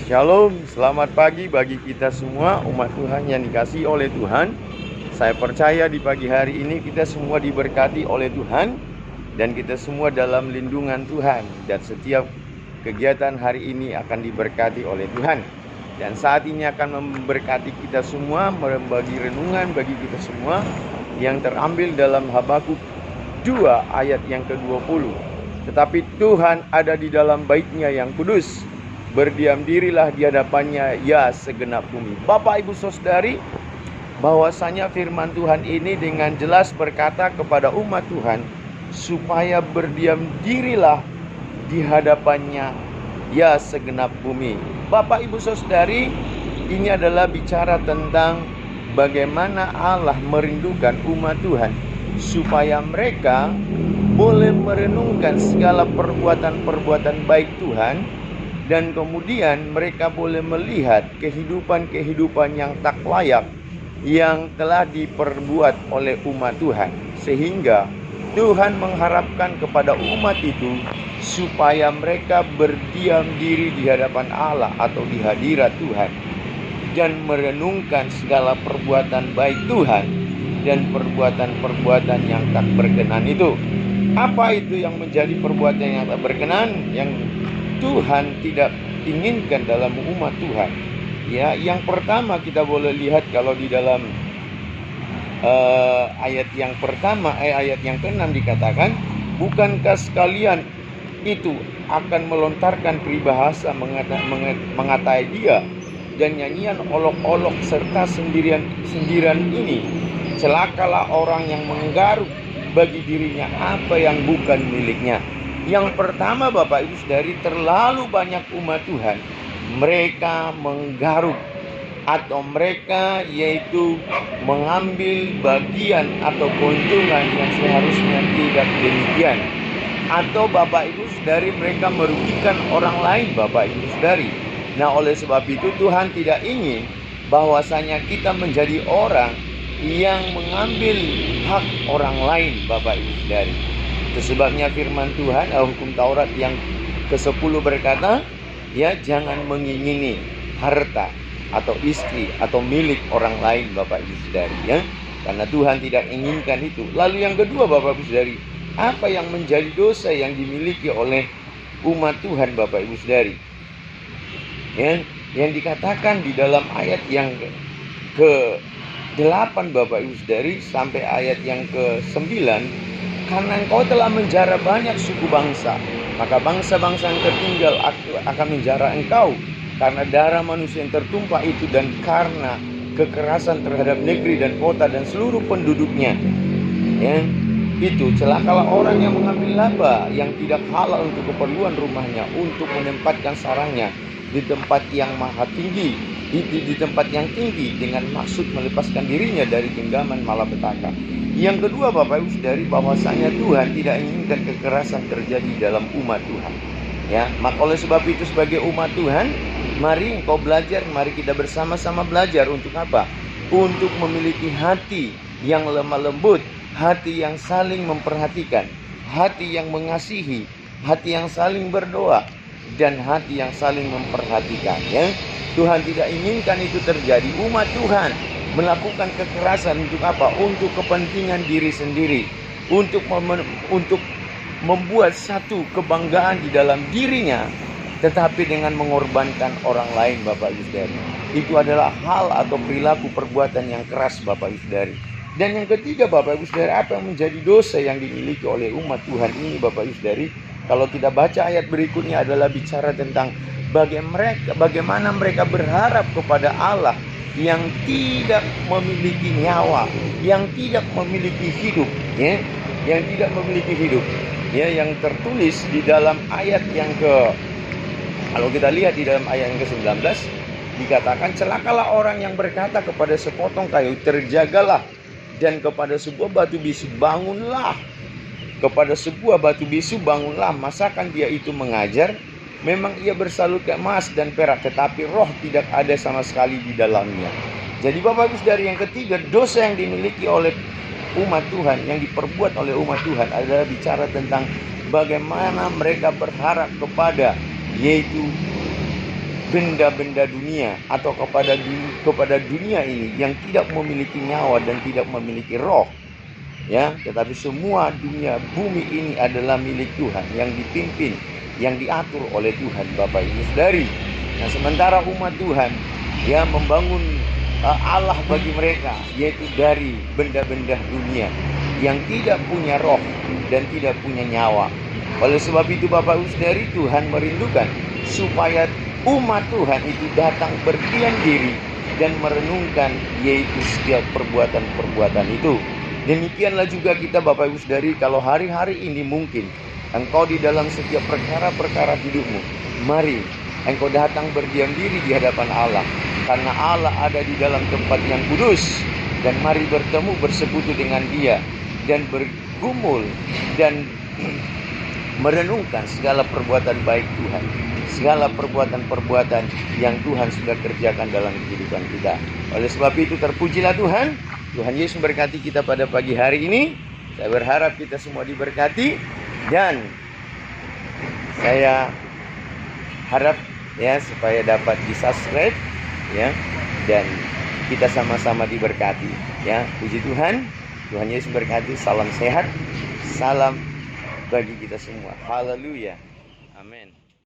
Shalom, selamat pagi bagi kita semua umat Tuhan yang dikasihi oleh Tuhan. Saya percaya di pagi hari ini kita semua diberkati oleh Tuhan dan kita semua dalam lindungan Tuhan, dan setiap kegiatan hari ini akan diberkati oleh Tuhan. Dan saat ini akan memberkati kita semua, membagi renungan bagi kita semua yang terambil dalam Habakuk 2 ayat yang ke-20. Tetapi Tuhan ada di dalam bait-Nya yang kudus. Berdiam dirilah di hadapannya ya segenap bumi. Bapak Ibu Saudari, bahwasanya firman Tuhan ini dengan jelas berkata kepada umat Tuhan supaya berdiam dirilah di hadapannya ya segenap bumi. Bapak Ibu Saudari, ini adalah bicara tentang bagaimana Allah merindukan umat Tuhan supaya mereka boleh merenungkan segala perbuatan-perbuatan baik Tuhan, dan kemudian mereka boleh melihat kehidupan-kehidupan yang tak layak yang telah diperbuat oleh umat Tuhan. Sehingga Tuhan mengharapkan kepada umat itu supaya mereka berdiam diri di hadapan Allah atau di hadirat Tuhan dan merenungkan segala perbuatan baik Tuhan dan perbuatan-perbuatan yang tak berkenan itu. Apa itu yang menjadi perbuatan yang tak berkenan, yang Tuhan tidak inginkan dalam umat Tuhan? Ya, yang pertama kita boleh lihat kalau di dalam ayat yang pertama, ayat yang ke-6 dikatakan, bukankah sekalian itu akan melontarkan peribahasa mengatai dia dan nyanyian olok-olok serta sindiran ini? Celakalah orang yang menggaruk bagi dirinya apa yang bukan miliknya. Yang pertama Bapak Ibu Saudari, terlalu banyak umat Tuhan mereka menggaruk atau mereka yaitu mengambil bagian atau keuntungan yang seharusnya tidak demikian. Atau Bapak Ibu Saudari, mereka merugikan orang lain Bapak Ibu Saudari. Nah, oleh sebab itu Tuhan tidak ingin bahwasanya kita menjadi orang yang mengambil hak orang lain Bapak Ibu Saudari. Itu sebabnya firman Tuhan, hukum Taurat yang ke-10 berkata, ya, jangan mengingini harta atau istri atau milik orang lain Bapak Ibu Saudari, ya. Karena Tuhan tidak inginkan itu. Lalu yang kedua Bapak Ibu Saudari, apa yang menjadi dosa yang dimiliki oleh umat Tuhan Bapak Ibu Saudari? Ya, yang dikatakan di dalam ayat yang ke-8 Bapak Ibu Saudari sampai ayat yang ke-9, karena engkau telah menjara banyak suku bangsa, maka bangsa-bangsa yang tertinggal akan menjara engkau karena darah manusia yang tertumpah itu, dan karena kekerasan terhadap negeri dan kota dan seluruh penduduknya. Ya, itu celakalah orang yang mengambil laba yang tidak halal untuk keperluan rumahnya, untuk menempatkan sarangnya di tempat yang maha tinggi, di tempat yang tinggi, dengan maksud melepaskan dirinya dari genggaman malapetaka. Yang kedua Bapak Ibu Saudari, bahwasanya Tuhan tidak inginkan kekerasan terjadi dalam umat Tuhan. Ya, maka oleh sebab itu sebagai umat Tuhan, mari engkau belajar, mari kita bersama-sama belajar untuk apa? Untuk memiliki hati yang lemah lembut, hati yang saling memperhatikan, hati yang mengasihi, hati yang saling berdoa, dan hati yang saling memperhatikan. Ya, Tuhan tidak inginkan itu terjadi. Umat Tuhan melakukan kekerasan untuk apa? Untuk kepentingan diri sendiri, untuk membuat satu kebanggaan di dalam dirinya, tetapi dengan mengorbankan orang lain Bapak Ibu Saudari. Itu adalah hal atau perilaku perbuatan yang keras Bapak Ibu Saudari. Dan yang ketiga Bapak Ibu Saudari, apa yang menjadi dosa yang dimiliki oleh umat Tuhan ini Bapak Ibu Saudari? Kalau kita baca ayat berikutnya adalah bicara tentang bagaimana mereka berharap kepada Allah yang tidak memiliki nyawa, yang tidak memiliki hidup, ya, yang tidak memiliki hidup, ya, yang tertulis di dalam ayat yang kalau kita lihat di dalam ayat yang ke-19 dikatakan, celakalah orang yang berkata kepada sepotong kayu terjagalah, dan kepada sebuah batu bisu bangunlah. Kepada sebuah batu bisu bangunlah, masakan dia itu mengajar? Memang ia bersalut emas dan perak, tetapi roh tidak ada sama sekali di dalamnya. Jadi Bapak Ibu Saudari, yang ketiga, dosa yang dimiliki oleh umat Tuhan, yang diperbuat oleh umat Tuhan adalah bicara tentang bagaimana mereka berharap kepada yaitu benda-benda dunia atau kepada dunia ini yang tidak memiliki nyawa dan tidak memiliki roh. Ya, tetapi semua dunia bumi ini adalah milik Tuhan, yang dipimpin, yang diatur oleh Tuhan, Bapak Ibu Saudari. Nah, sementara umat Tuhan ya membangun Allah bagi mereka, yaitu dari benda-benda dunia yang tidak punya roh dan tidak punya nyawa. Oleh sebab itu Bapak Ibu Saudari, Tuhan merindukan supaya umat Tuhan itu datang berdiam diri dan merenungkan yaitu setiap perbuatan-perbuatan itu. Demikianlah juga kita Bapak Ibu Saudari, kalau hari-hari ini mungkin engkau di dalam setiap perkara-perkara hidupmu, mari engkau datang berdiam diri di hadapan Allah, karena Allah ada di dalam tempat yang kudus. Dan mari bertemu, bersekutu dengan Dia, dan bergumul dan merenungkan segala perbuatan baik Tuhan, segala perbuatan-perbuatan yang Tuhan sudah kerjakan dalam kehidupan kita. Oleh sebab itu terpujilah Tuhan. Tuhan Yesus memberkati kita pada pagi hari ini. Saya berharap kita semua diberkati, dan saya harap ya supaya dapat di-subscribe ya, dan kita sama-sama diberkati ya. Puji Tuhan. Tuhan Yesus memberkati. Salam sehat, salam bagi kita semua. Haleluya. Amin.